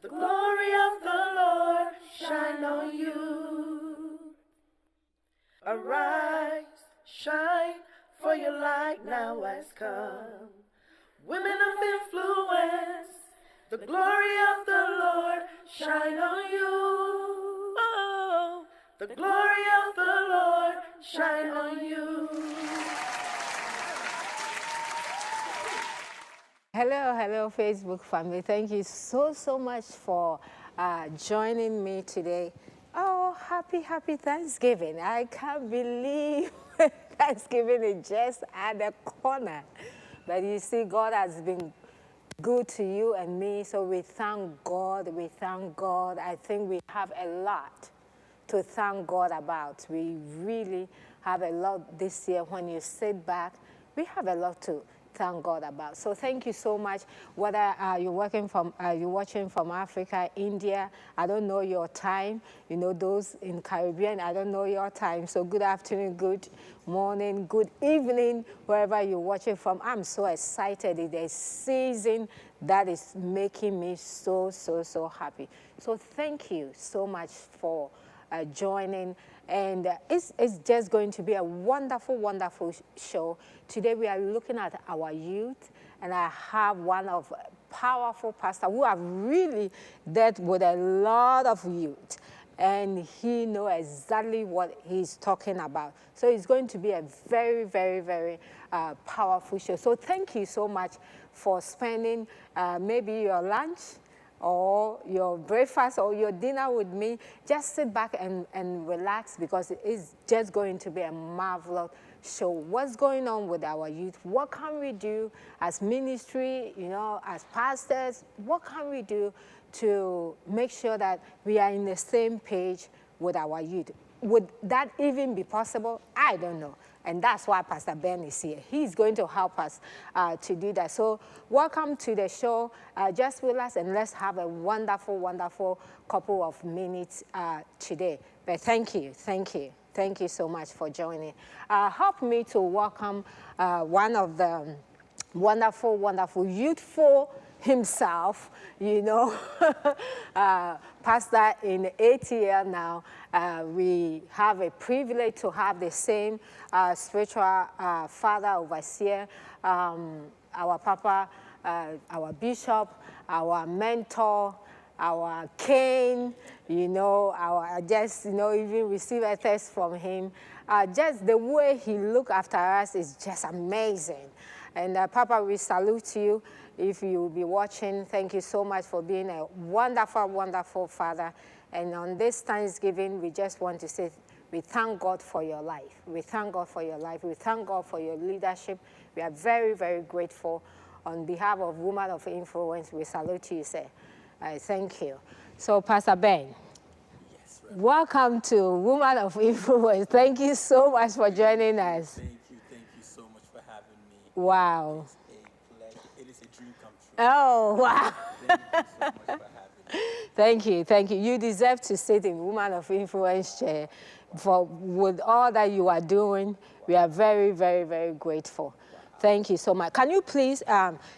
The glory of the Lord shine on you. Arise, shine, for your light now has come. Women of influence, the glory of the Lord shine on you. Oh, the glory of the Lord shine on you. Hello, Facebook family. Thank you so much for joining me today. Oh, happy Thanksgiving. I can't believe Thanksgiving is just at the corner. But you see, God has been good to you and me, so we thank God. I think we have a lot to thank God about. We really have a lot this year. When you sit back, we have a lot to thank God about. So thank you so much. Whether you're watching from Africa, India, I don't know your time. You know, those in Caribbean, I don't know your time. So good afternoon, good morning, good evening, wherever you're watching from. I'm so excited. It's a season that is making me so happy. So thank you so much for joining, and it's just going to be a wonderful show. Today we are looking at our youth, and I have one of powerful pastors who have really dealt with a lot of youth, and he knows exactly what he's talking about. So it's going to be a very powerful show. So thank you so much for spending maybe your lunch or your breakfast or your dinner with me. Just sit back and relax, because it's just going to be a marvelous show. What's going on with our youth? What can we do as ministry, you know, as pastors? What can we do to make sure that we are in the same page with our youth? Would that even be possible? I don't know. And that's why Pastor Ben is here. He's going to help us to do that. So welcome to the show. Just with us, and let's have a wonderful couple of minutes today. But thank you so much for joining. Help me to welcome one of the wonderful, youthful himself, you know, pastor in ATL now. We have a privilege to have the same spiritual father, overseer, our papa, our bishop, our mentor, our king, you know, even receive a text from him. Just the way he look after us is just amazing. And Papa, we salute you. If you will be watching, thank you so much for being a wonderful father. And on this Thanksgiving, we just want to say, we thank God for your life. We thank God for your life. We thank God for your leadership. We are very grateful. On behalf of Women of Influence, we salute you, sir. Thank you. So, Pastor Ben, yes, right. Welcome to Women of Influence. Thank you so much for joining us. Thank you so much for having me. Wow. It's a pleasure. It is a dream come true. Oh, wow. Thank you so much for having me. Thank you. You deserve to sit in Woman of Influence chair. With all that you are doing, we are very grateful. Wow. Thank you so much. Can you please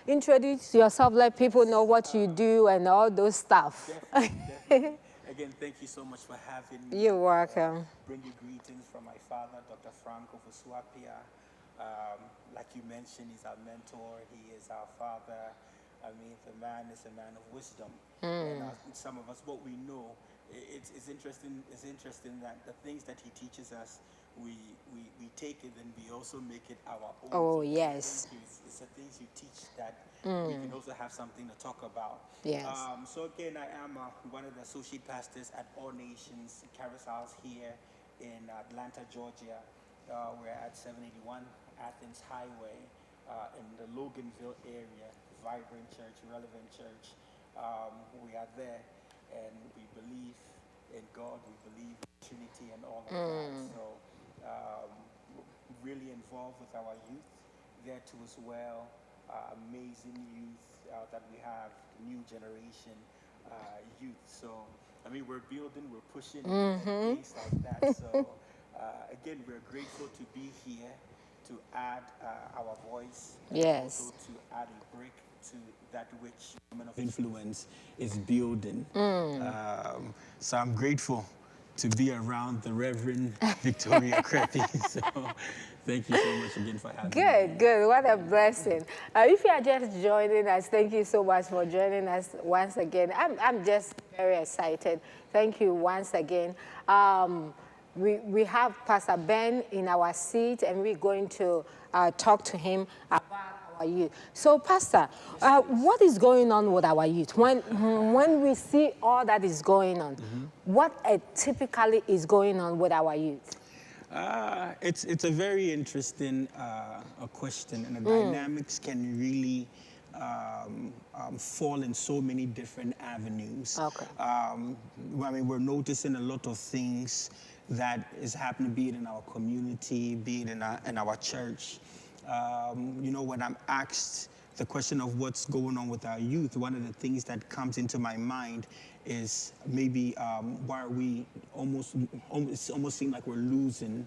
introduce yourself, let people know what you do and all those stuff? Definitely. Again, thank you so much for having me. You're welcome. Bring you greetings from my father, Dr. Franco Fuswapia. Like you mentioned, he's our mentor. He is our father. I mean, the man is a man of wisdom. And some of us, what we know, it's interesting. It's interesting that the things that he teaches us, we take it and we also make it our own. Oh, so yes. It's the things you teach that we can also have something to talk about. Yes. So again, I am one of the associate pastors at All Nations Carousels here in Atlanta, Georgia. We're at 781 Athens Highway in the Loganville area. Vibrant church, relevant church. We are there, and we believe in God. We believe in Trinity and all of that. So really involved with our youth there too as well. Amazing youth that we have, new generation youth. So I mean, we're building, we're pushing, and things like that. So again, we're grateful to be here to add our voice, and yes, also to add a brick to that which Women of Influence is building. So I'm grateful to be around the Reverend Victoria Creppy. So thank you so much again for having me. Good, good. What a blessing. If you are just joining us, thank you so much for joining us once again. I'm just very excited. Thank you once again. We have Pastor Ben in our seat, and we're going to talk to him about our youth. So, Pastor, what is going on with our youth? When we see all that is going on, what typically is going on with our youth? It's a very interesting question, and the dynamics can really fall in so many different avenues. Okay. I mean, we're noticing a lot of things that is happening, be it in our community, be it in our church. You know, when I'm asked the question of what's going on with our youth, one of the things that comes into my mind is maybe why are we almost seem like we're losing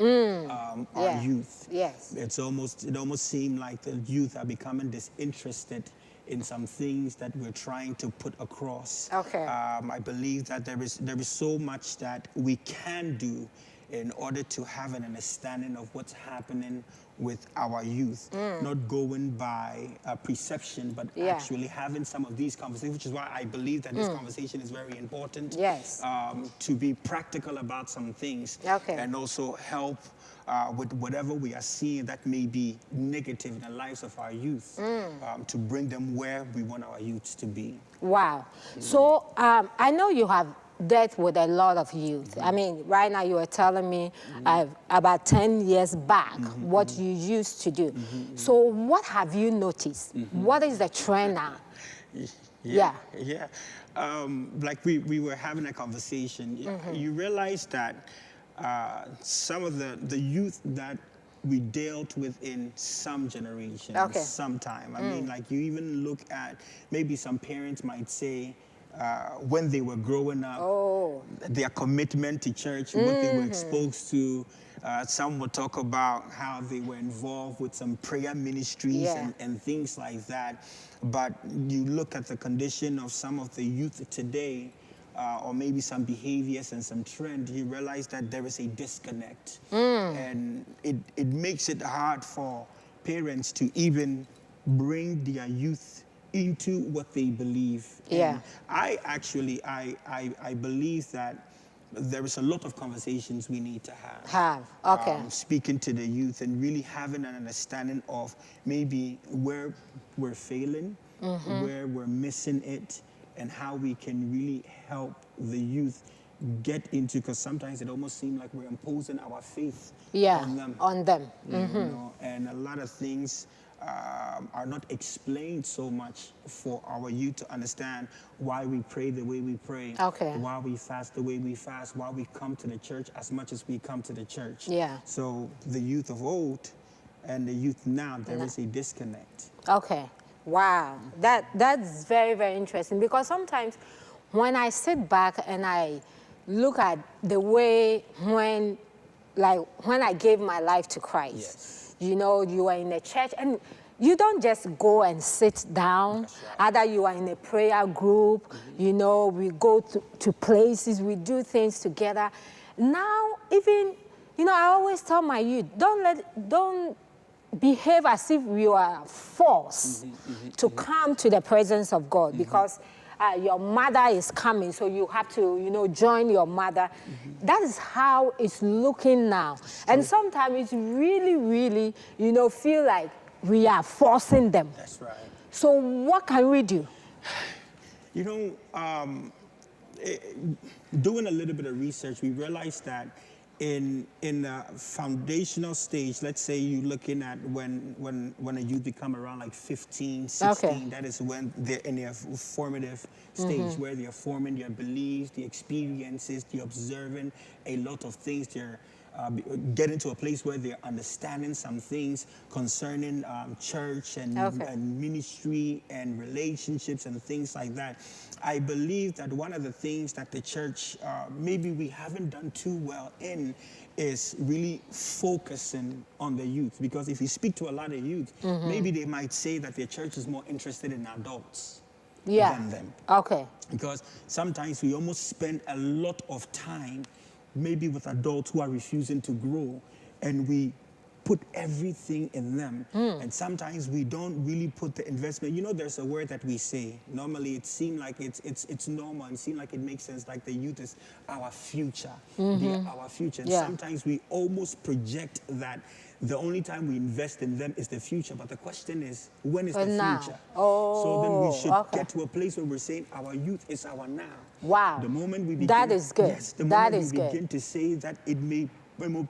our youth. Yes. It almost seemed like the youth are becoming disinterested in some things that we're trying to put across. Okay. I believe that there is so much that we can do in order to have an understanding of what's happening with our youth, not going by perception, but actually having some of these conversations, which is why I believe that this conversation is very important. Yes. To be practical about some things, and also help with whatever we are seeing that may be negative in the lives of our youth, to bring them where we want our youth to be. Wow. So I know you have dealt with a lot of youth. I mean, right now you were telling me about 10 years back what you used to do. So what have you noticed? What is the trend now? Yeah. Like we were having a conversation. You realize that some of the youth that we dealt with in some generations, sometime. I mean, like you even look at, maybe some parents might say, when they were growing up, their commitment to church, what they were exposed to. Some will talk about how they were involved with some prayer ministries and things like that. But you look at the condition of some of the youth today, or maybe some behaviors and some trend, you realize that there is a disconnect. And it makes it hard for parents to even bring their youth into what they believe. And I actually believe that there is a lot of conversations we need to have. Speaking to the youth and really having an understanding of maybe where we're failing, where we're missing it, and how we can really help the youth get into, because sometimes it almost seems like we're imposing our faith on them. You know, and a lot of things are not explained so much for our youth to understand why we pray the way we pray, why we fast the way we fast, why we come to the church as much as we come to the church. So the youth of old and the youth now, there is a disconnect. Wow, that's very, very interesting, because sometimes when I sit back and I look at the way when I gave my life to Christ, you know, you are in a church and you don't just go and sit down. Either you are in a prayer group, you know, we go to places, we do things together. Now, even, you know, I always tell my youth, don't behave as if you are forced to come to the presence of God, because your mother is coming, so you have to, you know, join your mother. That is how it's looking now. And sometimes it's really, really, you know, feel like we are forcing them. That's right. So what can we do? You know, doing a little bit of research, we realized that in the foundational stage, let's say you're looking at when a youth become around like 15, 16, that is when they're in their formative stage, where they're forming their beliefs, the experiences, they're observing a lot of things, they're get into a place where they're understanding some things concerning church and ministry and relationships and things like that. I believe that one of the things that the church, maybe we haven't done too well in, is really focusing on the youth. Because if you speak to a lot of youth, maybe they might say that their church is more interested in adults than them. Okay. Because sometimes we almost spend a lot of time maybe with adults who are refusing to grow, and we put everything in them. And sometimes we don't really put the investment. You know, there's a word that we say. Normally, it seems like it's normal and seems like it makes sense, like the youth is our future. They are our future. And sometimes we almost project that the only time we invest in them is the future. But the question is, when is the future? So then we should get to a place where we're saying our youth is our now. Wow. The moment we begin, that is good. Yes, the moment we begin to say that, it may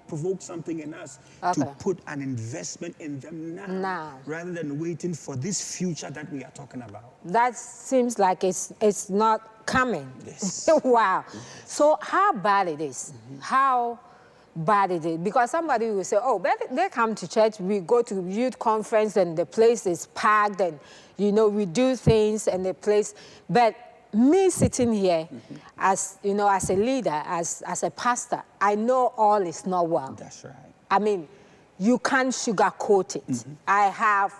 provoke something in us to put an investment in them now, rather than waiting for this future that we are talking about. That seems like it's not coming. Yes. Wow. So how bad it is? How bad it is? Because somebody will say, oh, they come to church, we go to youth conference and the place is packed and, you know, we do things and the place, but me sitting here as, you know, as a leader, as a pastor, I know all is not well. That's right. I mean, you can't sugarcoat it. I have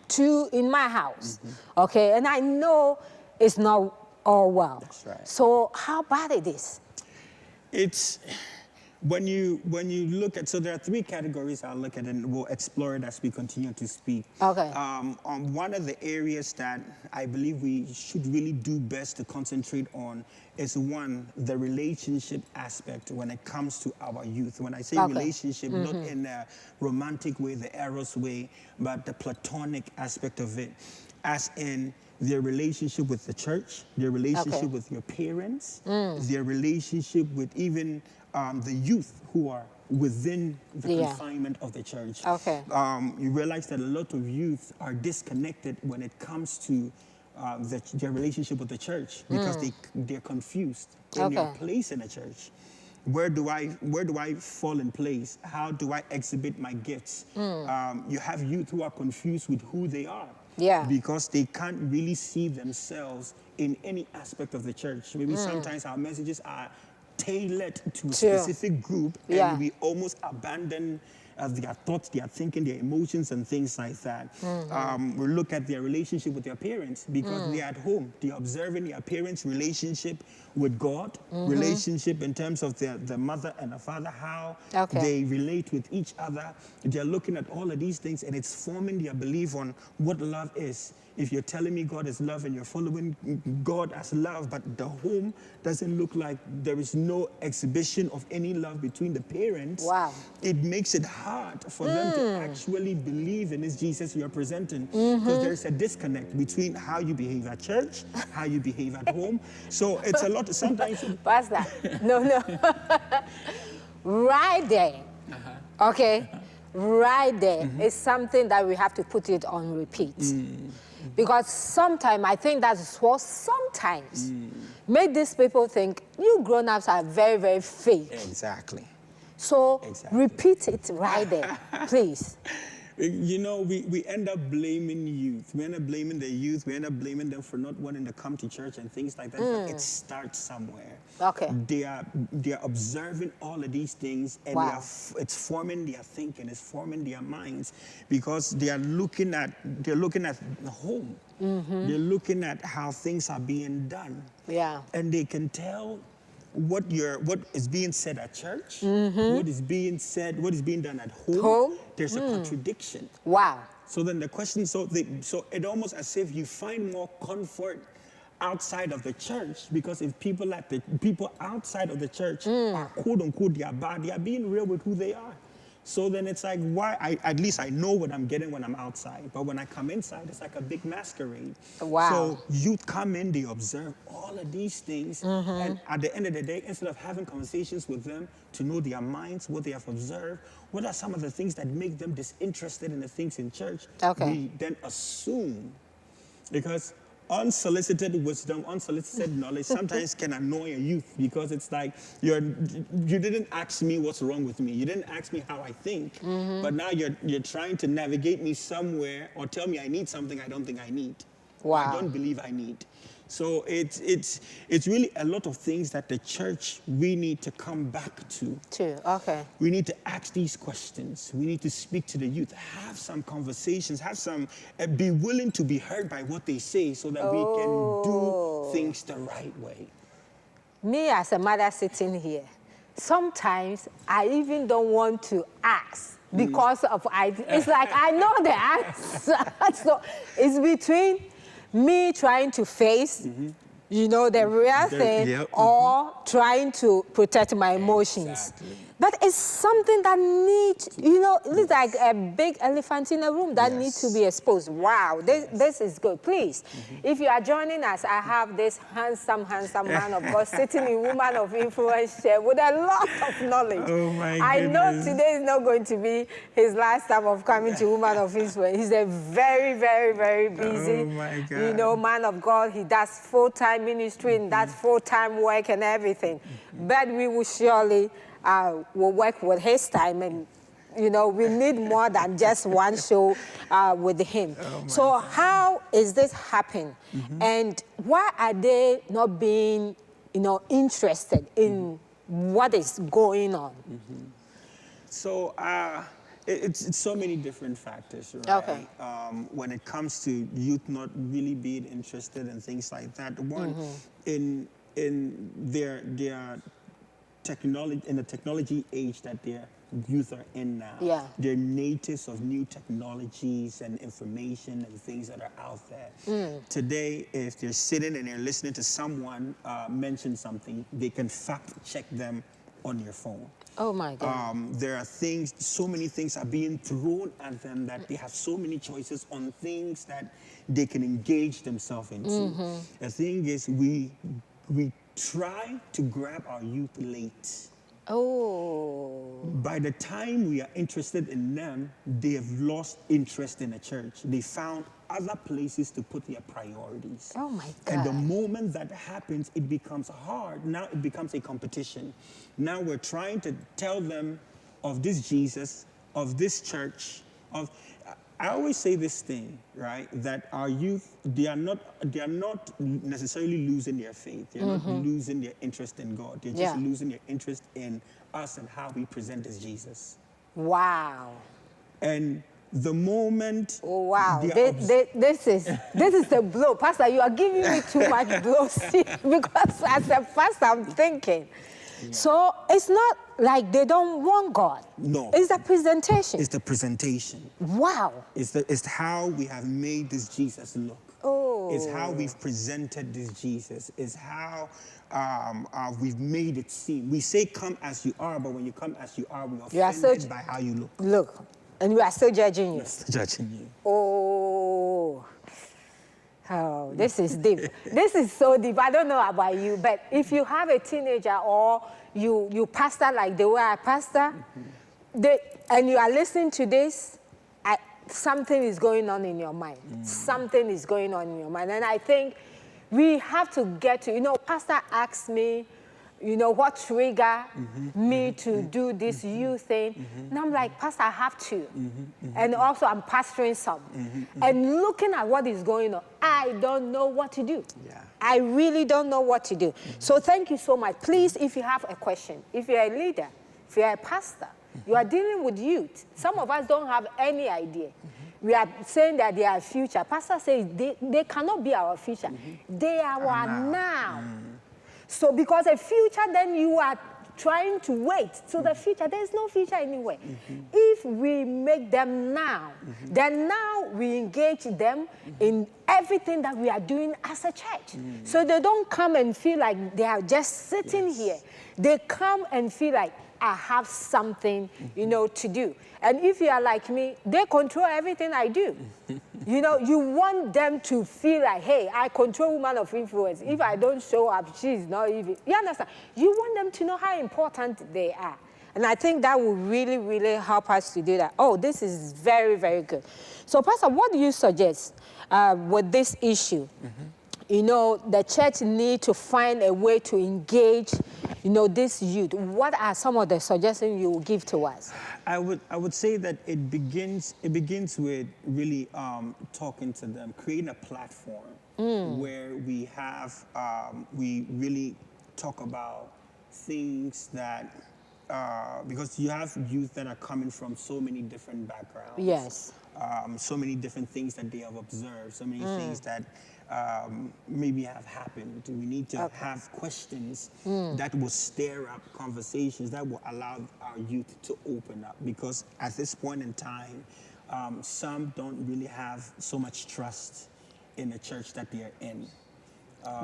2 in my house, okay? And I know it's not all well. That's right. So how bad it is? It's... When you look at, so there are 3 categories I'll look at, and we'll explore it as we continue to speak. Okay. On one of the areas that I believe we should really do best to concentrate on is, one, the relationship aspect when it comes to our youth. When I say relationship, not in a romantic way, the Eros way, but the platonic aspect of it, as in their relationship with the church, their relationship with your parents, their relationship with even the youth who are within the confinement of the church. Okay. You realize that a lot of youth are disconnected when it comes to their relationship with the church, because they're confused in their place in the church. Where do I fall in place? How do I exhibit my gifts? You have youth who are confused with who they are. Because they can't really see themselves in any aspect of the church. Maybe sometimes our messages are tailored to a specific group, and we almost abandon their thoughts, their thinking, their emotions, and things like that. We look at their relationship with their parents, because they're at home. They're observing their parents' relationship with God, relationship in terms of the mother and the father, how they relate with each other. They're looking at all of these things, and it's forming their belief on what love is. If you're telling me God is love and you're following God as love, but the home doesn't look like there is no exhibition of any love between the parents, it makes it hard for them to actually believe in this Jesus you're presenting, because there's a disconnect between how you behave at church, how you behave at home. So it's a lot of sometimes... Pastor, no. Right there, okay? Right there is something that we have to put it on repeat. Because sometimes, I think that's what sometimes made these people think you grown-ups are very, very fake. Exactly. So repeat it right there, please. You know, we end up blaming youth. We end up blaming the youth. We end up blaming them for not wanting to come to church and things like that. But it starts somewhere. Okay. They are observing all of these things, and it's forming their thinking. It's forming their minds, because they are looking at the home. They're looking at how things are being done. Yeah. And they can tell what is being said at church, what is being said, what is being done at home. There's a contradiction. Wow. So then the question, so it almost as if you find more comfort outside of the church, because if people outside of the church are quote unquote they are bad, they are being real with who they are. So then it's like, at least I know what I'm getting when I'm outside. But when I come inside, it's like a big masquerade. Wow. So youth come in, they observe all of these things. And at the end of the day, instead of having conversations with them to know their minds, what they have observed, what are some of the things that make them disinterested in the things in church, we then assume. Because unsolicited wisdom, unsolicited knowledge sometimes can annoy a youth because it's like you didn't ask me what's wrong with me. You didn't ask me how I think, but now you're trying to navigate me somewhere or tell me I need something I don't think I need. Wow. I don't believe I need. So it's really a lot of things that the church, we need to come back to. Okay. We need to ask these questions. We need to speak to the youth, have some conversations, be willing to be heard by what they say so that we can do things the right way. Me as a mother sitting here, sometimes I even don't want to ask because of it's like I know the answer. So it's between me trying to face, you know, the real thing, or trying to protect my emotions. Exactly. But it's something that needs, you know, it's like a big elephant in a room that needs to be exposed. Wow, this is good. Please, if you are joining us, I have this handsome man of God sitting in Woman of Influence chair with a lot of knowledge. Oh my goodness. I know today is not going to be his last time of coming to Woman of Influence. He's a very, very, very busy, you know, man of God. He does full-time ministry and does full-time work and everything. But we will surely will work with his time, and you know we need more than just one show with him. So how is this happening, and why are they not being, you know, interested in what is going on? So it's so many different factors, right? Okay. When it comes to youth not really being interested in things like that, one in their technology, in the technology age that their youth are in now. They're natives of new technologies and information and things that are out there. Today, if they're sitting and they're listening to someone mention something, they can fact check them on your phone. Oh my God. There are things, so many things are being thrown at them that they have so many choices on things that they can engage themselves into. The thing is, we try to grab our youth late. By the time we are interested in them, they have lost interest in the church. They found other places to put their priorities. Oh my God. And the moment that happens, it becomes hard. Now it becomes a competition. Now we're trying to tell them of this Jesus, of this church, I always say this thing, right? That our youth, they are not necessarily losing their faith. They're not losing their interest in God. They're just losing their interest in us and how we present as Jesus. Wow. And the moment... Oh, wow. This is the blow. Pastor, you are giving me too much blow. See, because as a pastor, I'm thinking. So it's not like they don't want God. No. It's the presentation. It's the presentation. Wow. It's how we have made this Jesus look. It's how we've presented this Jesus. It's how we've made it seem. We say come as you are, but when you come as you are, we are offended by how you look. Look, and we are still judging you. We're still judging you. Oh, this is deep. This is so deep. I don't know about you, but if you have a teenager or you pastor like the way I pastor, and you are listening to this, something is going on in your mind. Something is going on in your mind. And I think we have to get to, you know, Pastor asked me, you know, what triggered me to do this youth thing. And I'm like, Pastor, I have to. And also I'm pastoring some. And looking at what is going on, I don't know what to do. I really don't know what to do. So thank you so much. Please, if you have a question, if you're a leader, if you're a pastor, you are dealing with youth. Some of us don't have any idea. We are saying that they are future. Pastor says they cannot be our future. They are our now. So because a future, then you are trying to wait till the future. There is no future anywhere. If we make them now, then now we engage them in everything that we are doing as a church. So they don't come and feel like they are just sitting here. They come and feel like, I have something, you know, to do. And if you are like me, they control everything I do. You know, you want them to feel like, hey, I control Woman of Influence. If I don't show up, she's not even. You understand? You want them to know how important they are. And I think that will really, really help us to do that. Oh, this is very, very good. So, Pastor, what do you suggest with this issue? you know, the church need to find a way to engage, you know, this youth. What are some of the suggestions you will give to us? I would say that it begins with really talking to them, creating a platform where we have we really talk about things that because you have youth that are coming from so many different backgrounds. Yes. So many different things that they have observed, so many things that maybe have happened. We need to have questions that will stir up conversations that will allow our youth to open up. Because at this point in time, some don't really have so much trust in the church that they are in.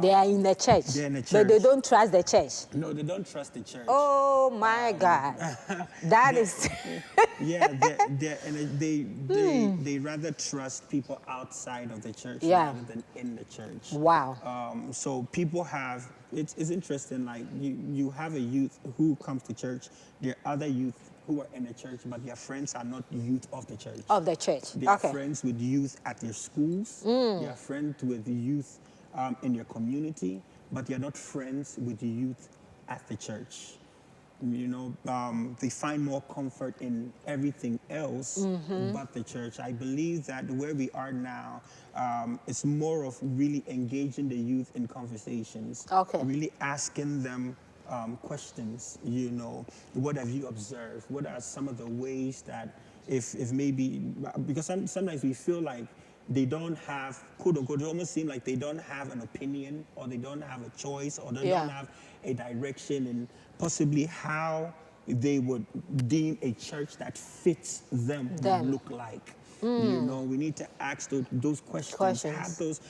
They are in the church. They're in the church. But they don't trust the church. No, they don't trust the church. Oh my God. That is... Yeah, they rather trust people outside of the church rather than in the church. Wow. So people have, it's interesting, like you have a youth who comes to church, there are other youth who are in the church, but their friends are not youth of the church. Of the church, They are friends with youth at their schools, they are friends with youth in your community, but you're not friends with the youth at the church. You know, they find more comfort in everything else but the church. I believe that where we are now, it's more of really engaging the youth in conversations, really asking them questions. You know, what have you observed? What are some of the ways that if maybe, because sometimes we feel like they don't have, quote unquote, it almost seems like they don't have an opinion, or they don't have a choice, or they don't have a direction in possibly how they would deem a church that fits them would look like. You know, we need to ask those questions. Have those.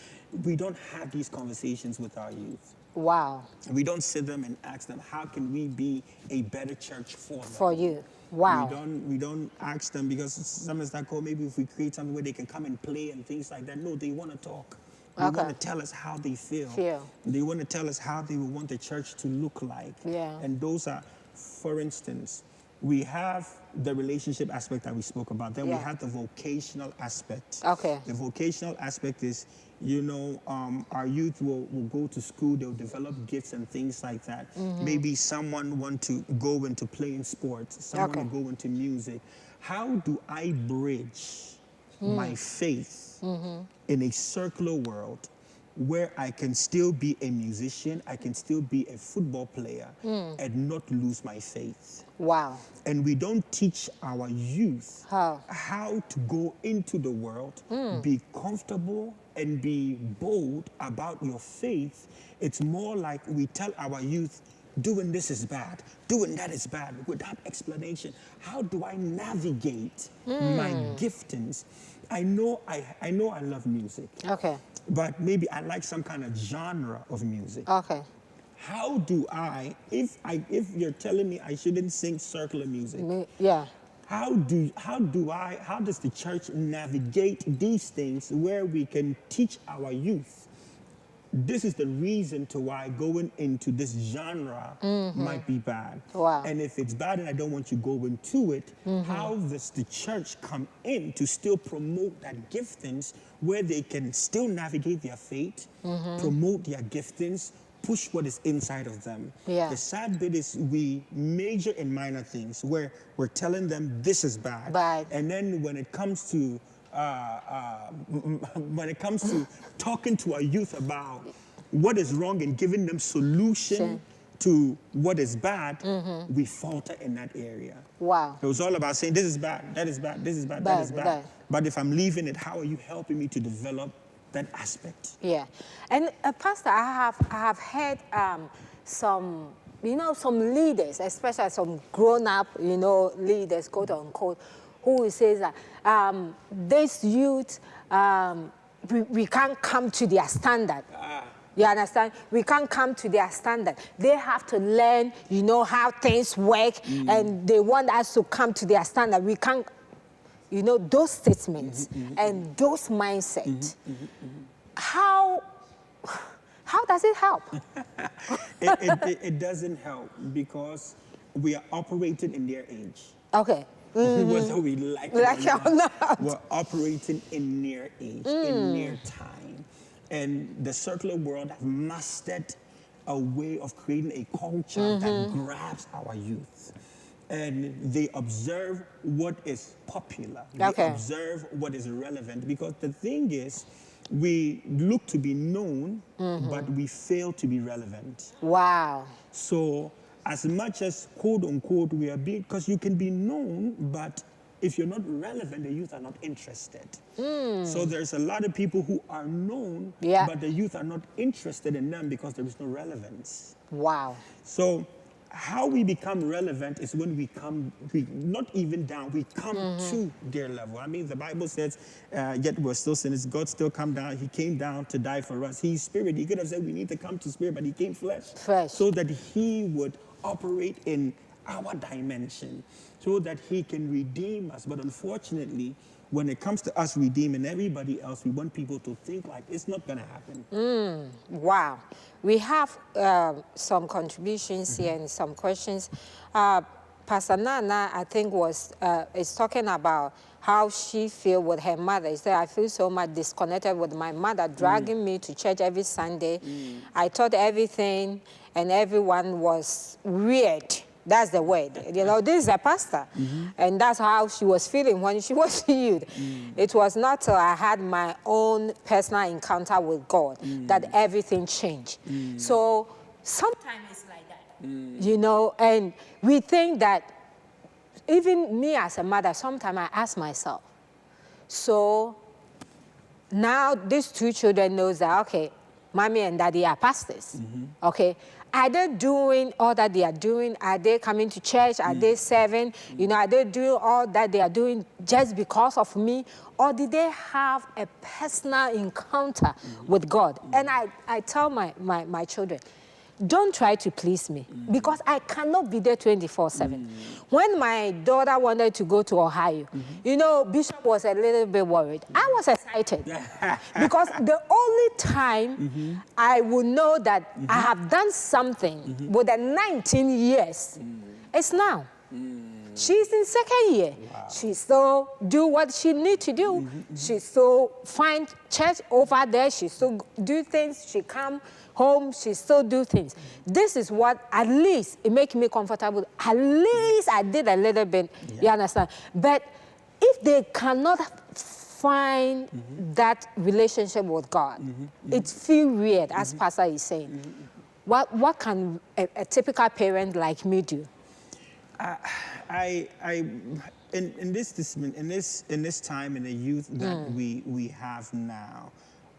We don't have these conversations with our youth. Wow. We don't sit them and ask them, how can we be a better church for them? For you. Wow. We don't ask them, because sometimes like, oh, maybe if we create something where they can come and play and things like that. No, they want to talk. They want to tell us how they feel. They want to tell us how they would want the church to look like. And those are, for instance, we have the relationship aspect that we spoke about. Then we have the vocational aspect. The vocational aspect is, you know, our youth will go to school, they'll develop gifts and things like that. Maybe someone want to go into playing sports, someone will go into music. How do I bridge my faith in a circular world where I can still be a musician, I can still be a football player and not lose my faith? Wow. And we don't teach our youth how to go into the world, be comfortable and be bold about your faith. It's more like we tell our youth, doing this is bad, doing that is bad, without explanation. How do I navigate my giftings? I know I love music. But maybe I like some kind of genre of music. How do if you're telling me I shouldn't sing circular music? How does the church navigate these things where we can teach our youth? This is the reason to why going into this genre might be bad. And if it's bad and I don't want you going to it, how does the church come in to still promote that giftings where they can still navigate their faith, promote their giftings, push what is inside of them? The sad bit is we major in minor things where we're telling them this is bad. And then when it comes to talking to our youth about what is wrong and giving them solution to what is bad, we falter in that area. It was all about saying this is bad, that is bad, this is bad, that is bad. But if I'm leaving it, how are you helping me to develop that aspect? And Pastor, I have heard some, you know, some leaders, especially some grown-up, you know, leaders, quote unquote, who says that this youth, we can't come to their standard. You understand? We can't come to their standard. They have to learn, you know, how things work, and they want us to come to their standard. We can't, you know, those statements and those mindsets. How does it help? It doesn't help, because we are operating in their age. Whether we like it or not, we're operating in near age, in near time. and the secular world have mastered a way of creating a culture that grabs our youth. And they observe what is popular. They observe what is relevant. Because the thing is, we look to be known, but we fail to be relevant. Wow. So as much as, quote unquote, we are being, because you can be known, but if you're not relevant, the youth are not interested. So there's a lot of people who are known, but the youth are not interested in them because there is no relevance. Wow. So how we become relevant is when we not even down, we come to their level. I mean, the Bible says, yet we're still sinners. God still come down. He came down to die for us. He's spirit. He could have said we need to come to spirit, but he came flesh. So that he would operate in our dimension, so that he can redeem us. But unfortunately, when it comes to us redeeming everybody else, we want people to think like it's not going to happen. Wow. We have some contributions here and some questions. Pastor Nana, I think, is talking about how she feels with her mother. She said, I feel so much disconnected with my mother, dragging me to church every Sunday. I thought everything and everyone was weird. That's the word. You know, this is a pastor. And that's how she was feeling when she was healed. It was not till I had my own personal encounter with God that everything changed. So sometimes it's like that, you know, and we think that, even me as a mother, sometimes I ask myself, so now these two children knows that, okay, mommy and daddy are pastors, okay? Are they doing all that they are doing? Are they coming to church? Are they serving? You know, are they doing all that they are doing just because of me? Or did they have a personal encounter with God? And I tell my children, don't try to please me, because I cannot be there 24/7. When my daughter wanted to go to Ohio, you know, Bishop was a little bit worried. I was excited because the only time I would know that I have done something with the 19 years is now. She's in second year. She still do what she need to do. She still find church over there. She still do things. She come home. She still do things. This is what, at least, it makes me comfortable. At least I did a little bit, you understand? But if they cannot find that relationship with God, it feels weird, as Pastor is saying. What can a typical parent like me do? In this time in the youth that we have now,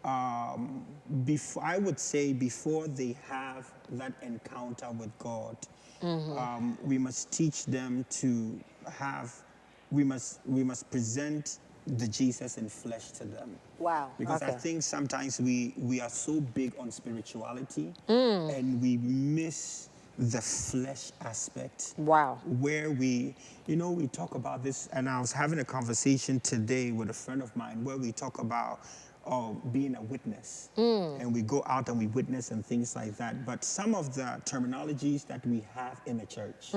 I would say before they have that encounter with God, we must teach them to have. We must present the Jesus in flesh to them. Wow. Because I think sometimes we are so big on spirituality and we miss the flesh aspect. Wow. Where we talk about this, and I was having a conversation today with a friend of mine where we talk about being a witness. And we go out and we witness and things like that. But some of the terminologies that we have in the church,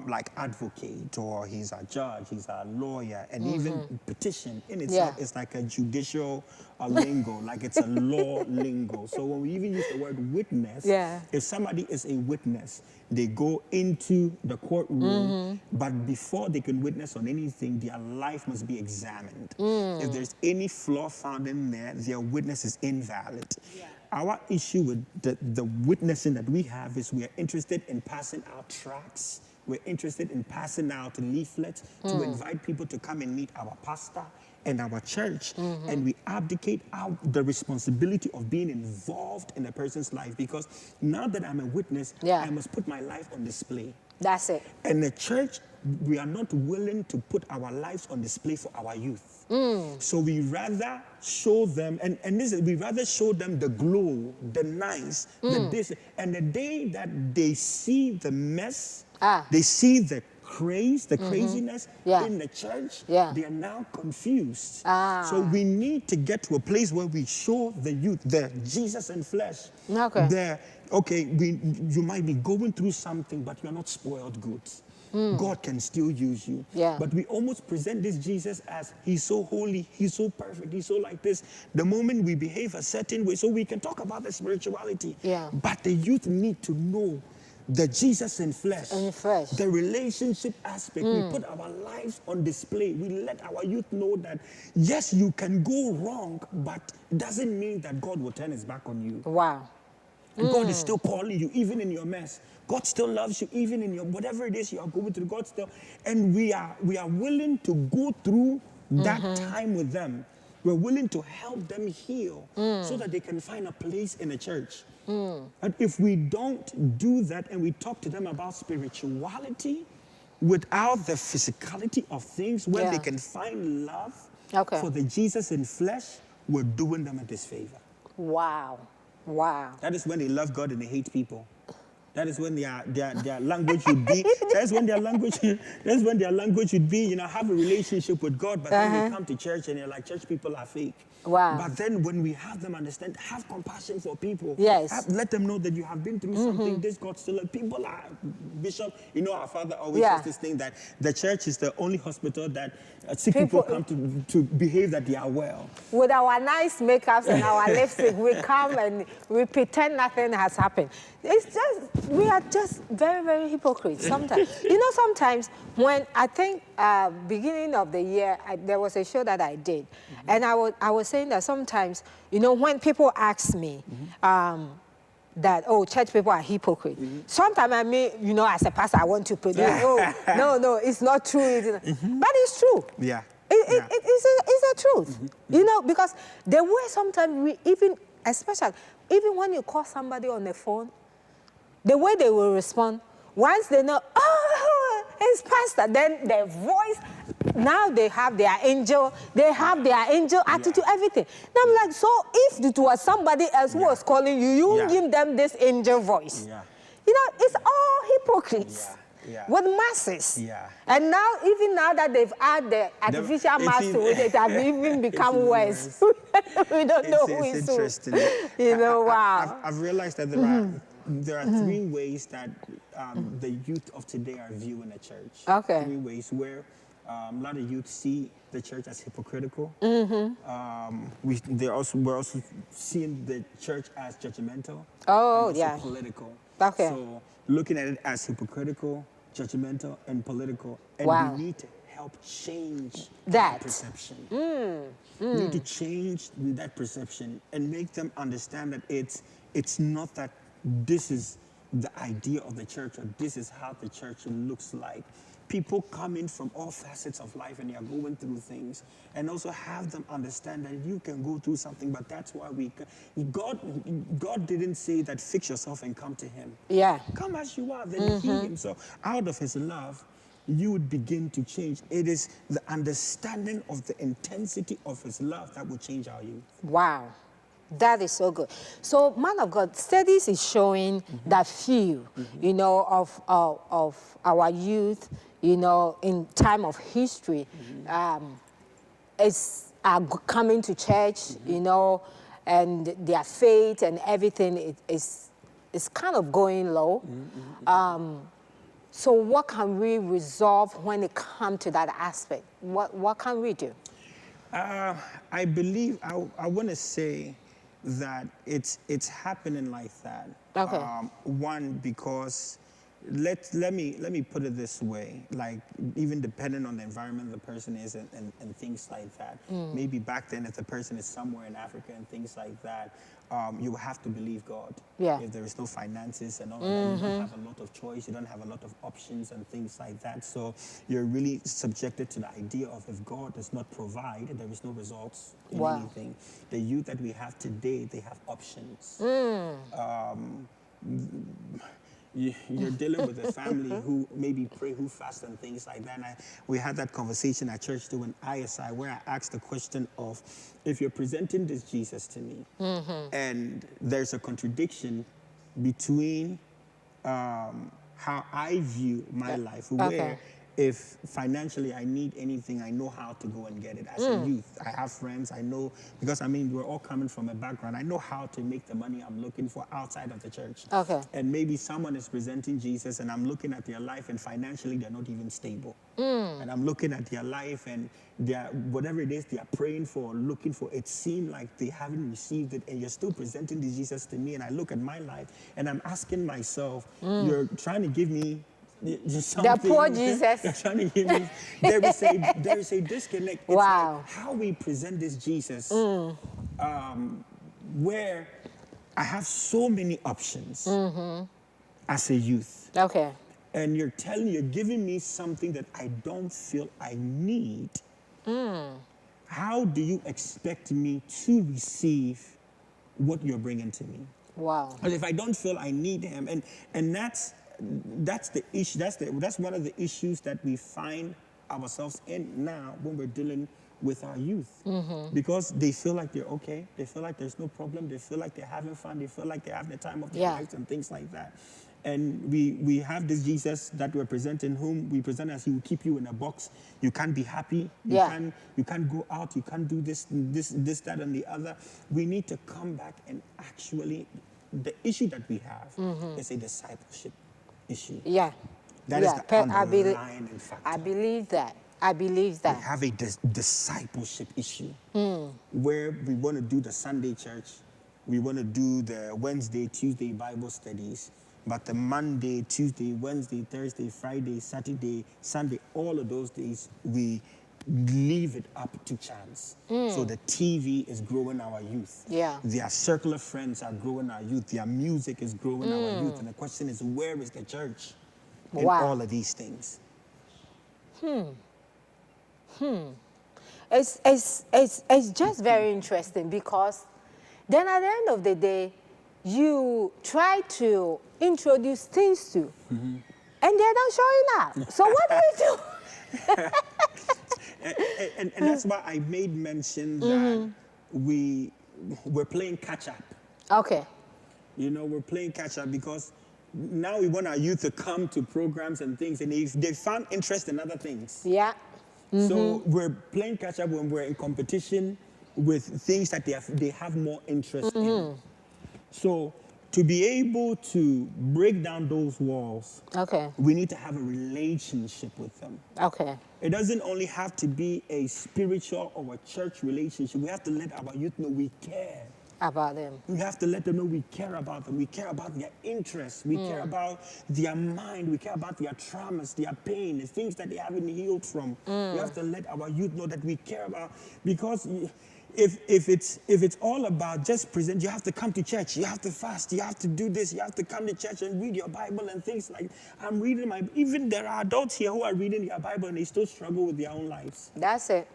like advocate, or he's a judge, he's a lawyer, and even petition in itself is like a judicial lingo, like it's a law lingo. So when we even use the word witness, if somebody is a witness, they go into the courtroom, but before they can witness on anything, their life must be examined. If there's any flaw found in there, their witness is invalid. Our issue with the witnessing that we have is we are interested in passing out tracts. We're interested in passing out leaflets to invite people to come and meet our pastor and our church, and we abdicate out the responsibility of being involved in a person's life, because now that I'm a witness, I must put my life on display. That's it. And the church, we are not willing to put our lives on display for our youth. So we rather show them, we rather show them the glow, the nice, the this, and the day that they see the mess, they see the craziness in the church, they are now confused. So we need to get to a place where we show the youth the Jesus in flesh. You might be going through something, but you're not spoiled goods. God can still use you. Yeah. But we almost present this Jesus as he's so holy, he's so perfect, he's so like this. The moment we behave a certain way, so we can talk about the spirituality. Yeah. But the youth need to know the Jesus in flesh, the relationship aspect. We put our lives on display. We let our youth know that, yes, you can go wrong, but it doesn't mean that God will turn his back on you. Wow. God is still calling you, even in your mess. God still loves you, even in your whatever it is you are going through. God still, and we are willing to go through that time with them. We're willing to help them heal so that they can find a place in the church. And if we don't do that and we talk to them about spirituality without the physicality of things where they can find love for the Jesus in flesh, we're doing them a disfavor. Wow. Wow. That is when they love God and they hate people. That is when their language would be. That's when their language would be. You know, have a relationship with God, but then they come to church and they're like, church people are fake. Wow. But then when we have them understand, have compassion for people. Yes. Let them know that you have been through something. This God still. People are, Bishop, you know, our father always says this thing that the church is the only hospital that sick people come to behave that they are well. With our nice makeups and our lipstick, we come and we pretend nothing has happened. It's just, we are just very, very hypocrites sometimes. You know, sometimes when I think beginning of the year, there was a show that I did, and I was saying that sometimes, you know, when people ask me that, oh, church people are hypocrites, sometimes I mean, you know, as a pastor, I want to produce, oh, no, it's not true. But it's true. Yeah. It's a truth. You know, because the way sometimes we even, especially, even when you call somebody on the phone, the way they will respond, once they know, oh, it's pastor, then their voice, now they have their angel attitude, everything. Now I'm like, so if it was somebody else who was calling you, you won't give them this angel voice. You know, it's all hypocrites. With masses. And now, even now that they've added the artificial mass to it, it has even become worse. We don't know who is who. It's interesting. You know, wow. I've realized that there are three ways that the youth of today are viewing the church. Okay. 3 ways where a lot of youth see the church as hypocritical. We're also seeing the church as judgmental. Oh, and also political. Okay. So looking at it as hypocritical, judgmental, and political. And we need to help change that perception. We need to change that perception and make them understand that it's not that this is the idea of the church or this is how the church looks like. People come in from all facets of life and they are going through things, and also have them understand that you can go through something, but that's why God didn't say that fix yourself and come to him. Come as you are, then heal him. So out of his love, you would begin to change. It is the understanding of the intensity of his love that will change our youth. Wow. That is so good. So, man of God, studies is showing that few, you know, of our youth, you know, in time of history, are coming to church, you know, and their faith and everything is kind of going low. So what can we resolve when it comes to that aspect? What can we do? I believe, I want to say that it's happening like that. Okay. One, because let me put it this way, like even depending on the environment the person is in and things like that. Maybe back then if the person is somewhere in Africa and things like that, you have to believe God. If there is no finances and all of that, you don't have a lot of choice, you don't have a lot of options and things like that. So you're really subjected to the idea of if God does not provide, there is no results in anything. The youth that we have today, they have options. You're dealing with a family who maybe pray, who fast and things like that. And we had that conversation at church doing ISI where I asked the question of, if you're presenting this Jesus to me and there's a contradiction between how I view my life, where if financially I need anything, I know how to go and get it. As a youth, I have friends, I know, because I mean, we're all coming from a background. I know how to make the money I'm looking for outside of the church. Okay. And maybe someone is presenting Jesus and I'm looking at their life and financially they're not even stable. And I'm looking at their life and they're, whatever it is they're praying for, looking for, it seemed like they haven't received it, and you're still presenting the Jesus to me, and I look at my life and I'm asking myself, you're trying to give me the poor Jesus. You're trying to give me, there is a disconnect. It's Wow. like how we present this Jesus, where I have so many options as a youth. Okay. And you're giving me something that I don't feel I need. How do you expect me to receive what you're bringing to me? Wow. But if I don't feel I need him, and that's the issue. That's one of the issues that we find ourselves in now when we're dealing with our youth, because they feel like they're okay. They feel like there's no problem. They feel like they're having fun. They feel like they're having the time of their lives and things like that. And we have this Jesus that we're presenting, whom we present as he will keep you in a box. You can't be happy. You can't go out. You can't do this, that, and the other. We need to come back and actually, the issue that we have is a discipleship issue. Yeah. That is the underlying factor. I believe that. We have a discipleship issue where we want to do the Sunday church, we want to do the Wednesday, Tuesday Bible studies, but the Monday, Tuesday, Wednesday, Thursday, Friday, Saturday, Sunday, all of those days, we leave it up to chance. So the TV is growing our youth. Yeah. Their circle of friends are growing our youth. Their music is growing our youth. And the question is, where is the church in all of these things? It's just very interesting, because then at the end of the day, you try to introduce things to, and they're not showing up. So what do you do? and that's why I made mention that we're playing catch up. Okay. You know, we're playing catch up because now we want our youth to come to programs and things, and if they found interest in other things. Yeah. So we're playing catch up when we're in competition with things that they have more interest in. So to be able to break down those walls, we need to have a relationship with them. Okay. It doesn't only have to be a spiritual or a church relationship. We have to let our youth know we care about them. We have to let them know we care about them. We care about their interests. We care about their mind. We care about their traumas, their pain, the things that they haven't healed from. We have to let our youth know that we care about, because if it's all about just present, you have to come to church, you have to fast, you have to do this, you have to come to church and read your Bible and things like. I'm reading even there are adults here who are reading their Bible and they still struggle with their own lives. That's it.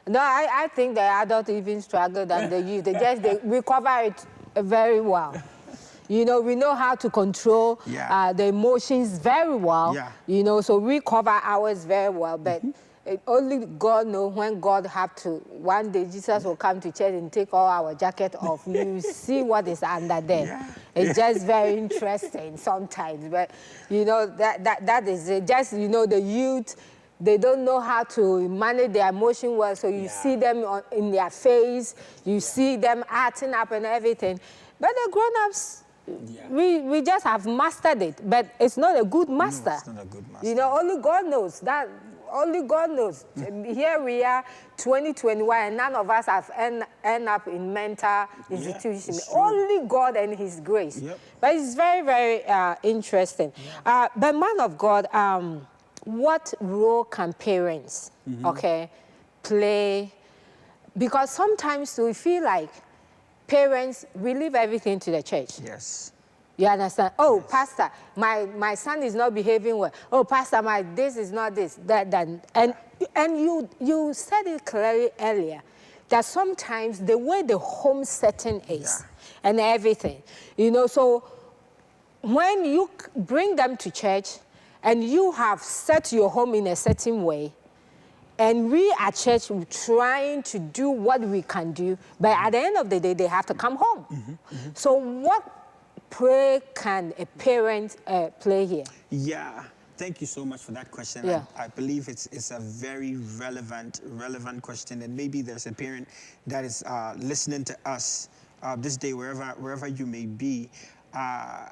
No, I think the adults even struggle than the youth. They recover it very well. You know, we know how to control the emotions very well. You know, so we cover ours very well, but. Only God knows when God have to. One day Jesus will come to church and take all our jacket off. You see what is under there. It's just very interesting sometimes. But you know that is it. Just, you know, the youth, they don't know how to manage their emotion well. So you see them in their face. You see them acting up and everything. But the grown-ups, we just have mastered it. But it's not a good master. No, it's not a good master. You know, only God knows that. Only God knows. Here we are, 2021, and none of us have end up in mental institutions. Only God and His grace. But it's very, very interesting. But man of God, what role can parents, play? Because sometimes we feel like parents, we leave everything to the church. Yes. You understand? Oh, Pastor, my son is not behaving well. Oh, Pastor, my this is not this, that. And you said it clearly earlier that sometimes the way the home setting is and everything, you know, so when you bring them to church and you have set your home in a certain way, and we at church we're trying to do what we can do, but at the end of the day, they have to come home. So what play can a parent play here? Yeah, thank you so much for that question. Yeah. I believe it's a very relevant question, and maybe there's a parent that is listening to us this day, wherever you may be. The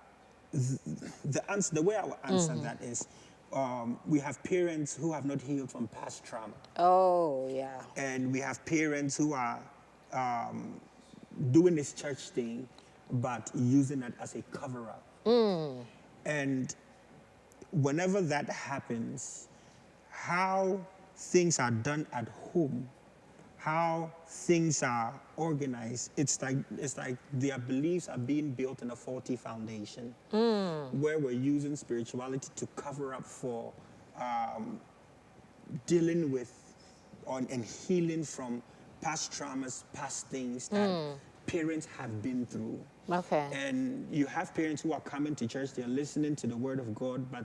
way I will answer that is, we have parents who have not healed from past trauma. Oh, yeah. And we have parents who are doing this church thing, but using it as a cover-up. And whenever that happens, how things are done at home, how things are organized, it's like their beliefs are being built in a faulty foundation, where we're using spirituality to cover up for dealing with and healing from past traumas, past things that parents have been through. Okay. And you have parents who are coming to church, they're listening to the word of God, but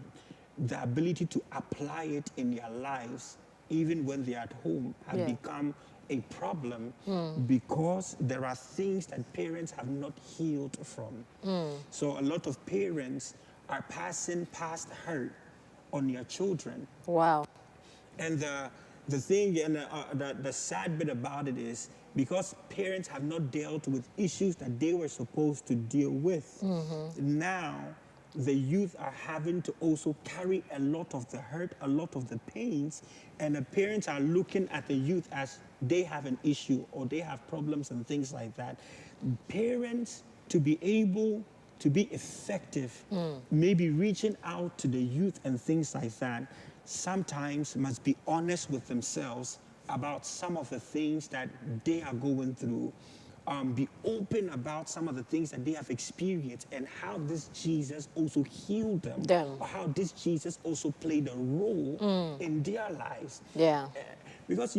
the ability to apply it in their lives, even when they're at home, have become a problem because there are things that parents have not healed from. So a lot of parents are passing past hurt on their children. Wow. And the thing and the sad bit about it is, because parents have not dealt with issues that they were supposed to deal with, now the youth are having to also carry a lot of the hurt, a lot of the pains, and the parents are looking at the youth as they have an issue or they have problems and things like that. Parents, to be able to be effective, maybe reaching out to the youth and things like that, sometimes must be honest with themselves about some of the things that they are going through. Be open about some of the things that they have experienced and how this Jesus also healed them. Or how this Jesus also played a role in their lives. Yeah. Because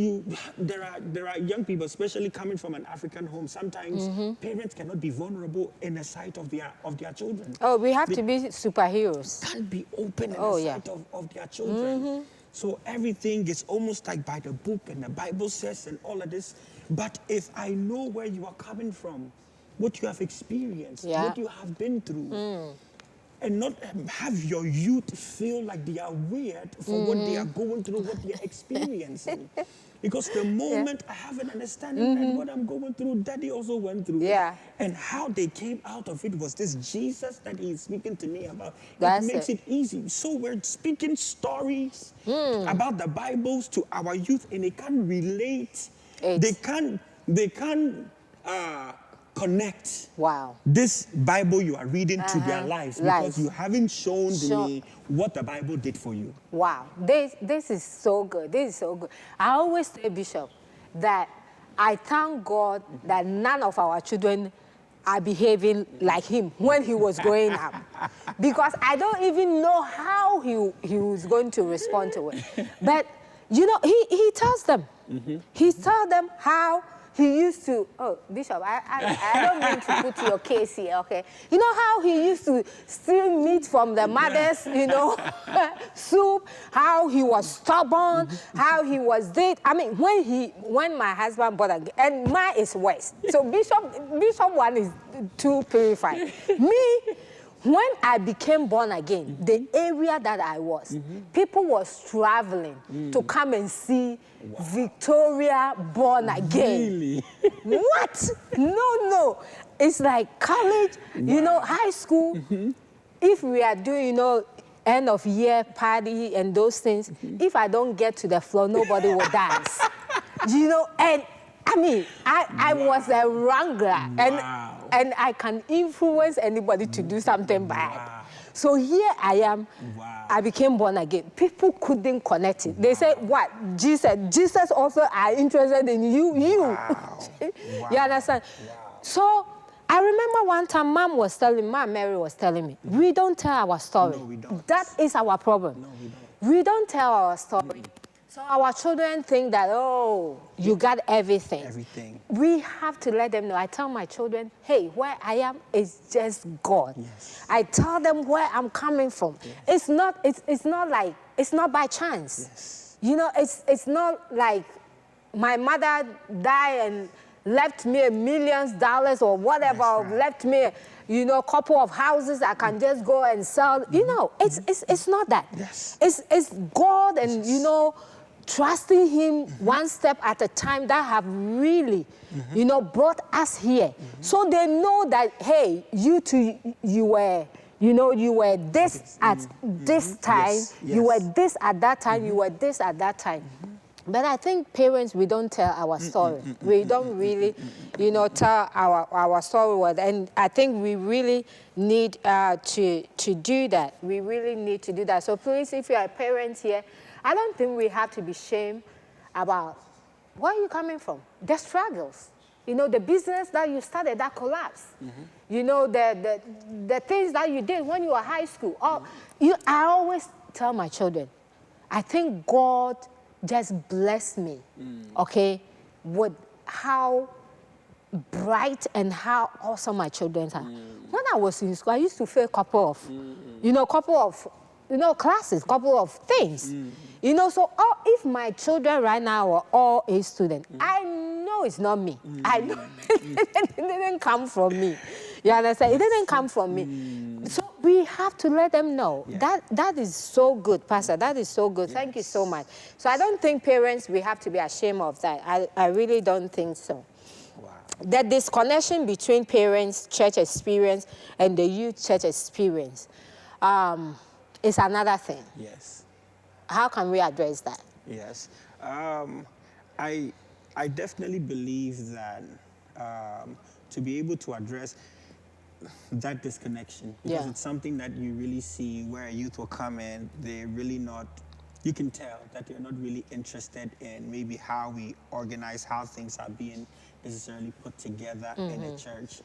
there are young people, especially coming from an African home. Sometimes parents cannot be vulnerable in the sight of their children. Oh, we have to be superheroes. Can't be open in the sight of their children. So everything is almost like by the book, and the Bible says, and all of this. But if I know where you are coming from, what you have experienced, what you have been through, and not have your youth feel like they are weird for what they are going through, what they are experiencing. Because the moment I have an understanding that what I'm going through, Daddy also went through. And how they came out of it was this Jesus that he's speaking to me about. It makes it easy. So we're speaking stories about the Bibles to our youth, and they can't relate. They can't connect this Bible you are reading to their lives, because you haven't shown me what the Bible did for you. Wow, this is so good. This is so good. I always say, Bishop, that I thank God that none of our children are behaving like him when he was growing up, because I don't even know how he was going to respond to it. But you know, he tells them. He tells them how he used to, oh, Bishop, I don't mean to put your case here, okay? You know how he used to steal meat from the mother's, you know, soup, how he was stubborn, how he was dead. I mean, when my husband bought again, and mine is worse. So Bishop one is too purified. Me, when I became born again, the area that I was, people was traveling to come and see Victoria born again. Really? What? No. It's like college, you know, high school. If we are doing, you know, end of year party and those things, if I don't get to the floor, nobody will dance. You know, and I mean, I was a wrangler, and I can influence anybody to do something bad. So here I am. I became born again. People couldn't connect it. They said, what? Jesus also are interested in you. You understand? So I remember one time Mom Mary was telling me, we don't tell our story. No, we don't. That is our problem. No, we don't. We don't tell our story. So our children think that, oh, you got everything. Everything. We have to let them know. I tell my children, hey, where I am is just God. Yes. I tell them where I'm coming from. Yes. It's not by chance. Yes. You know, it's not like my mother died left me $1 million or whatever, or That's right. left me, you know, a couple of houses I can just go and sell. You know, it's not that. Yes. It's God and, you know, trusting him one step at a time that have really, you know, brought us here. So they know that, hey, you two, you were, you know, you were this at this time, Yes, you were yes. this at that time, you were this at that time. But I think parents, we don't tell our story. We don't really, you know, tell our story. And I think we really need to do that. We really need to do that. So please, if you are parents here, I don't think we have to be ashamed about where are you coming from, the struggles. You know, the business that you started that collapsed. You know, the things that you did when you were high school. I always tell my children, I think God just blessed me, okay, with how bright and how awesome my children are. When I was in school, I used to fail a couple of, you know, classes, couple of things. You know, so if my children right now are all A students, I know it's not me. I know it didn't come from me. You understand? It didn't come from me. So we have to let them know. That is so good, Pastor. That is so good. Thank you so much. So I don't think parents, we have to be ashamed of that. I really don't think so. Wow. The disconnection between parents' church experience and the youth church experience is another thing. Yes. How can we address that? Yes. I definitely believe that to be able to address that disconnection, because it's something that you really see where youth will come in, they're really not, you can tell that they're not really interested in maybe how we organize, how things are being necessarily put together in the church.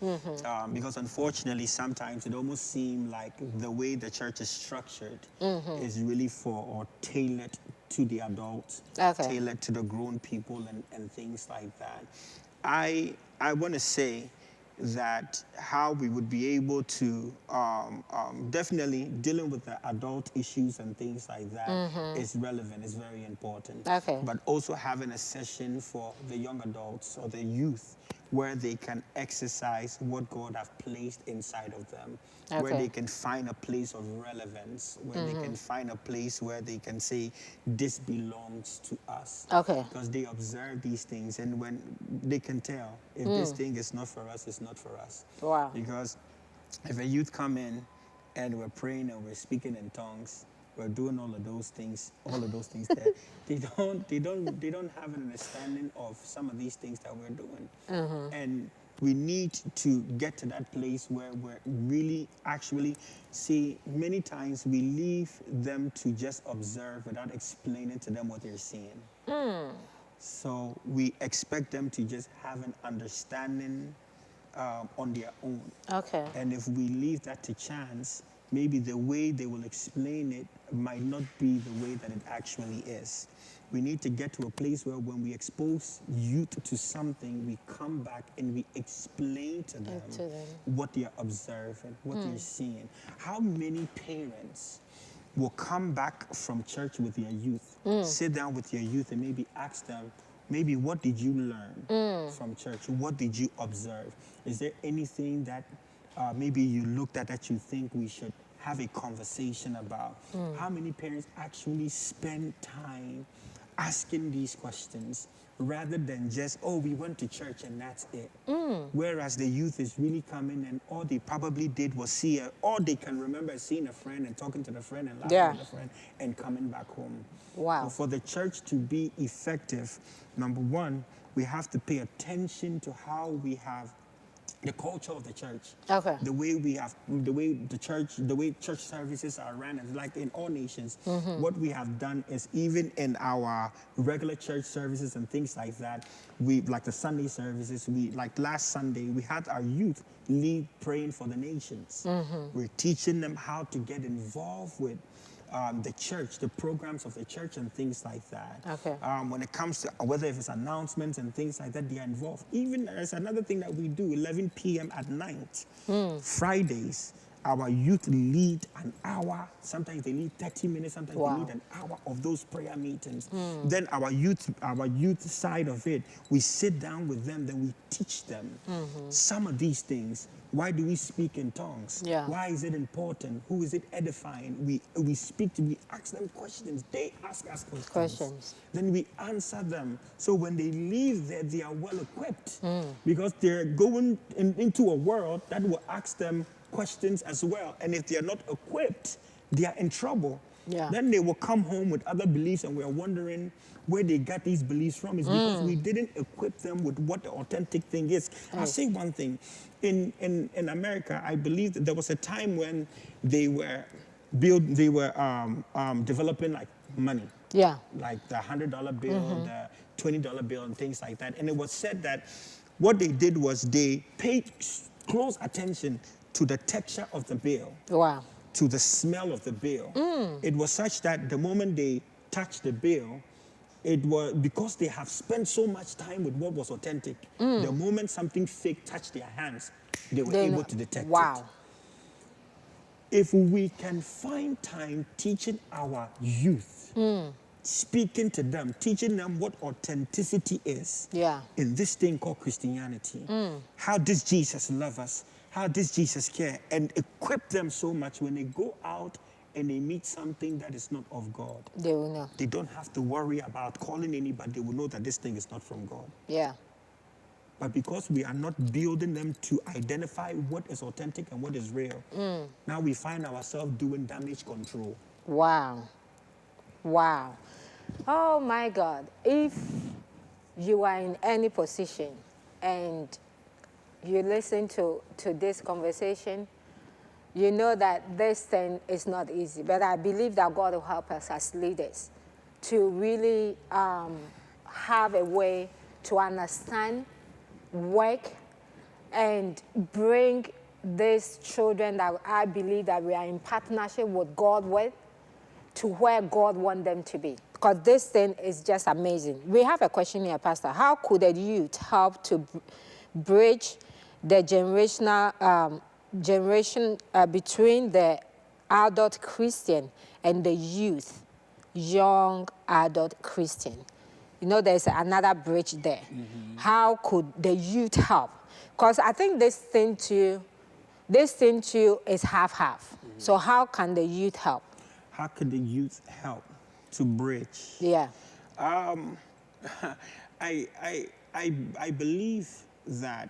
Because unfortunately, sometimes it almost seems like the way the church is structured is really for or tailored to the adults, tailored to the grown people and things like that. I want to say that how we would be able to definitely dealing with the adult issues and things like that is relevant, is very important. But also having a session for the young adults or the youth where they can exercise what God has placed inside of them, where they can find a place of relevance, where they can find a place where they can say, this belongs to us. Because they observe these things, and when they can tell, if this thing is not for us, it's not for us. Wow. Because if a youth come in and we're praying and we're speaking in tongues, we're doing all of those things there, they don't have an understanding of some of these things that we're doing. And we need to get to that place where we're really actually see, many times we leave them to just observe without explaining to them what they're seeing. So we expect them to just have an understanding on their own. And if we leave that to chance, maybe the way they will explain it might not be the way that it actually is. We need to get to a place where when we expose youth to something, we come back and we explain to them what they're observing, what they're seeing. How many parents will come back from church with their youth, sit down with your youth and maybe ask them, maybe what did you learn from church? What did you observe? Is there anything that maybe you looked at that you think we should have a conversation about? How many parents actually spend time asking these questions rather than just, oh, we went to church and that's it? Whereas the youth is really coming and all they probably did was all they can remember is seeing a friend and talking to the friend and laughing with the friend and coming back home. Wow. But for the church to be effective, number one, we have to pay attention to how we have the culture of the church, the way we have, the way church services are ran, and like in all nations, what we have done is even in our regular church services and things like that, we like the Sunday services. We like last Sunday we had our youth lead praying for the nations. We're teaching them how to get involved with the church, the programs of the church and things like that. When it comes to whether if it's announcements and things like that, they are involved. Even there's another thing that we do, 11 p.m. at night, Fridays, our youth lead an hour. Sometimes they lead 30 minutes. Sometimes Wow. they lead an hour of those prayer meetings. Then our youth side of it, we sit down with them. Then we teach them some of these things. Why do we speak in tongues? Yeah. Why is it important? Who is it edifying? We ask them questions. They ask us questions. Then we answer them. So when they leave there, they are well equipped because they're going into a world that will ask them questions as well. And if they are not equipped, they are in trouble. Yeah. Then they will come home with other beliefs, and we're wondering where they got these beliefs from. Is because we didn't equip them with what the authentic thing is. I'll say one thing. In America, I believe that there was a time when they were developing like money. Yeah. Like the $100 bill, the $20 bill, and things like that. And it was said that what they did was they paid close attention to the texture of the bill. Wow. To the smell of the bill. It was such that the moment they touched the bill, it was because they have spent so much time with what was authentic. The moment something fake touched their hands, they were able to detect it. Wow. If we can find time teaching our youth, speaking to them, teaching them what authenticity is in this thing called Christianity, how does Jesus love us, how does Jesus care, and equip them so much when they go out and they meet something that is not of God. They will know. They don't have to worry about calling anybody. They will know that this thing is not from God. Yeah. But because we are not building them to identify what is authentic and what is real, now we find ourselves doing damage control. Wow. Wow. Oh my God. If you are in any position and you listen to this conversation, you know that this thing is not easy. But I believe that God will help us as leaders to really have a way to understand, work, and bring these children that I believe that we are in partnership with God with to where God wants them to be. Because this thing is just amazing. We have a question here, Pastor. How could the youth help to bridge the generation between the adult Christian and the youth, young adult Christian? You know, there's another bridge there. How could the youth help? Because I think this thing too is half-half. So how can the youth help? How can the youth help to bridge? Yeah. I believe that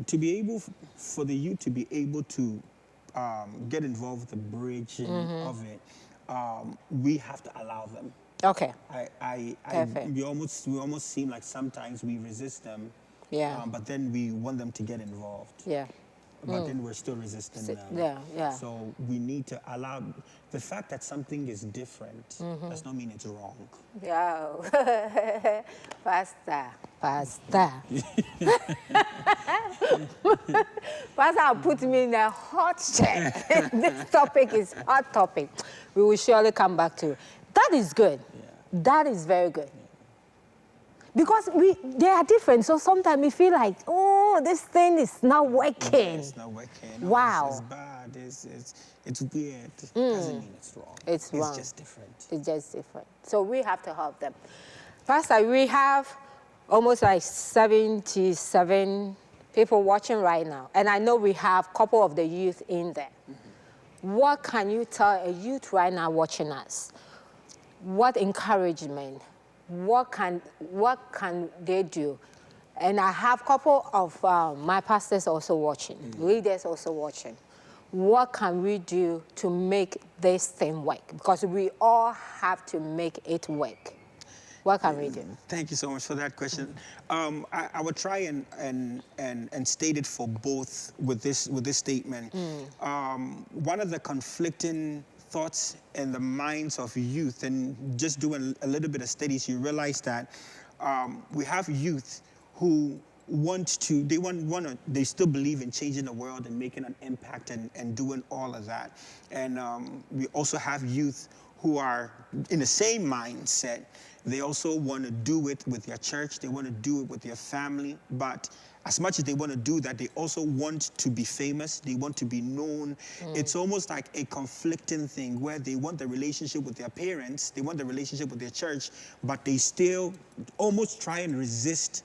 to be able for the youth to be able to get involved with the bridging of it, we have to allow them. Okay. We almost seem like sometimes we resist them. Yeah. But then we want them to get involved. Yeah. But then we're still resisting them. Yeah. So we need to allow the fact that something is different does not mean it's wrong. Yeah. Pastor. Pastor, put me in a hot chair. This topic is hot topic. We will surely come back to it. That is good. Yeah. That is very good. Because they are different, so sometimes we feel like, oh, this thing is not working. Yeah, it's not working. No, wow. It's bad. It's weird. It doesn't mean it's wrong. It's wrong. It's just different. It's just different. So we have to help them. Pastor, we have almost like 77 people watching right now. And I know we have a couple of the youth in there. What can you tell a youth right now watching us? What encouragement? What can they do? And I have a couple of my pastors also watching, leaders also watching. What can we do to make this thing work? Because we all have to make it work. What can we do? Thank you so much for that question. I would try and state it for both with this statement. One of the conflicting thoughts in the minds of youth, and just doing a little bit of studies, you realize that we have youth who they still believe in changing the world and making an impact and doing all of that. And we also have youth who are in the same mindset. They also want to do it with their church. They want to do it with their family. But as much as they want to do that, they also want to be famous. They want to be known. It's almost like a conflicting thing where they want the relationship with their parents, they want the relationship with their church, but they still almost try and resist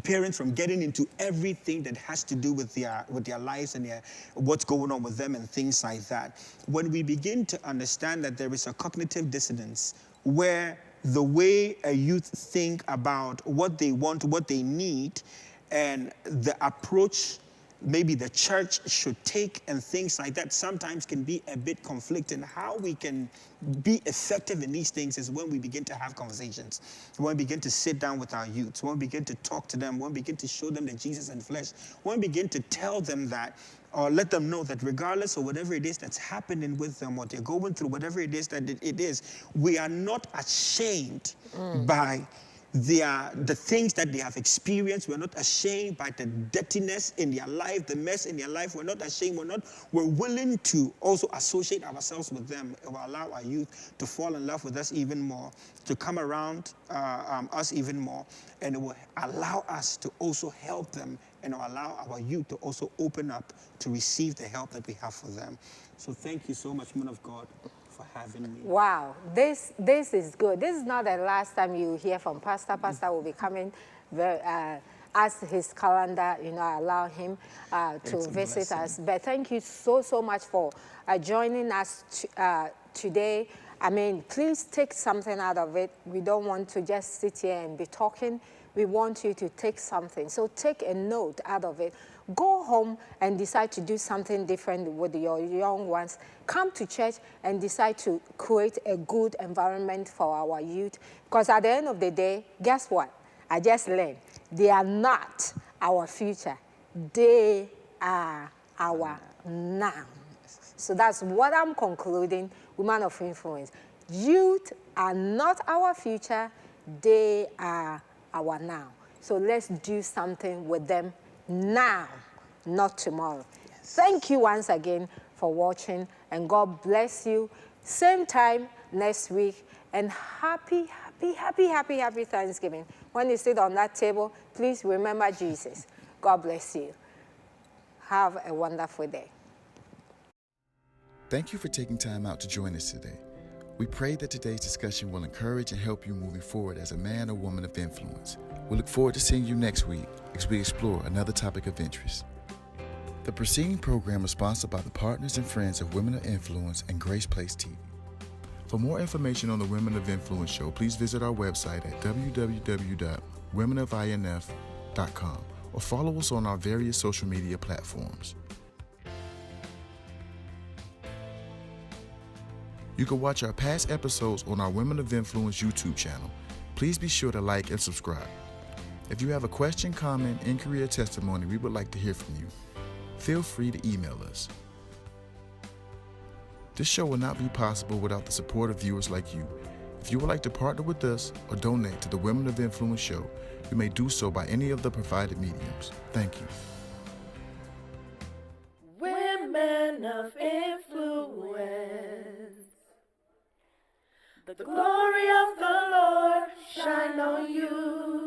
parents from getting into everything that has to do with their lives and what's going on with them and things like that. When we begin to understand that there is a cognitive dissonance where the way a youth think about what they want, what they need, and the approach maybe the church should take and things like that sometimes can be a bit conflicting. How we can be effective in these things is when we begin to have conversations, when we begin to sit down with our youths, when we begin to talk to them, when we begin to show them the Jesus in flesh, when we begin to tell them that or let them know that regardless of whatever it is that's happening with them, what they're going through, whatever it is that it is, we are not ashamed by the things that they have experienced. We're not ashamed by the dirtiness in their life, the mess in their life. We're not ashamed. We're willing to also associate ourselves with them. It will allow our youth to fall in love with us even more, to come around us even more, and it will allow us to also help them and allow our youth to also open up to receive the help that we have for them. So thank you so much, man of God, for having me. Wow, this is good. This is not the last time you hear from Pastor. Pastor will be coming as his calendar, allow him to visit us. But thank you so much for joining us today. I mean, please take something out of it. We don't want to just sit here and be talking. We want you to take something. So take a note out of it. Go home and decide to do something different with your young ones. Come to church and decide to create a good environment for our youth. Because at the end of the day, guess what? I just learned. They are not our future. They are our now. So that's what I'm concluding, Woman of Influence. Youth are not our future. They are our now. So let's do something with them now, not tomorrow. Yes. Thank you once again for watching, and God bless you. Same time next week, and happy Thanksgiving. When you sit on that table, please remember Jesus. God bless you. Have a wonderful day. Thank you for taking time out to join us today. We pray that today's discussion will encourage and help you moving forward as a man or woman of influence. We look forward to seeing you next week as we explore another topic of interest. The preceding program is sponsored by the partners and friends of Women of Influence and GraceplaceTV. For more information on the Women of Influence show, please visit our website at www.womenofinf.com or follow us on our various social media platforms. You can watch our past episodes on our Women of Influence YouTube channel. Please be sure to like and subscribe. If you have a question, comment, inquiry, or testimony, we would like to hear from you. Feel free to email us. This show will not be possible without the support of viewers like you. If you would like to partner with us or donate to the Women of Influence show, you may do so by any of the provided mediums. Thank you. Women of Influence. The glory of the Lord shine on you.